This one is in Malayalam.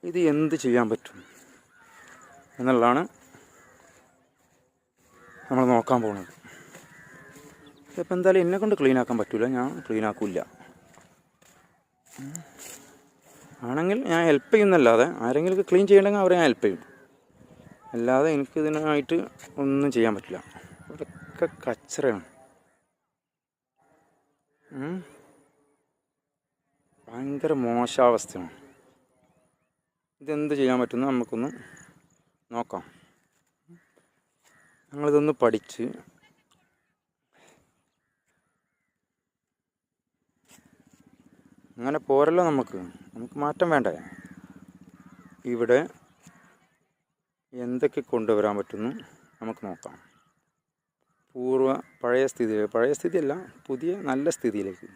ഇത് എന്ത് ചെയ്യാൻ പറ്റും എന്നുള്ളതാണ് നമ്മൾ നോക്കാൻ പോകുന്നത്. ഇതിപ്പോൾ എന്തായാലും എന്നെക്കൊണ്ട് ക്ലീൻ ആക്കാൻ പറ്റില്ല, ഞാൻ ക്ലീൻ ആക്കില്ല. ആണെങ്കിൽ ഞാൻ ഹെൽപ്പ് ചെയ്യുന്നല്ലാതെ, ആരെങ്കിലും ക്ലീൻ ചെയ്യണമെങ്കിൽ അവരെ ഞാൻ ഹെൽപ്പ് ചെയ്യും. അല്ലാതെ എനിക്കിതിനായിട്ട് ഒന്നും ചെയ്യാൻ പറ്റില്ല. ഇവിടെയൊക്കെ കച്ചറയാണ്. ഭയങ്കര മോശാവസ്ഥയാണ്. ഇതെന്ത് ചെയ്യാൻ പറ്റുമെന്ന് നമുക്കൊന്ന് നോക്കാം. ഞങ്ങളിതൊന്ന് പഠിച്ച് അങ്ങനെ പോരല്ലോ, നമുക്ക് മാറ്റം വേണ്ടേ? ഇവിടെ എന്തൊക്കെ കൊണ്ടുവരാൻ പറ്റുന്നു നമുക്ക് നോക്കാം. പഴയ സ്ഥിതിയല്ല, പുതിയ നല്ല സ്ഥിതിയിലേക്ക്.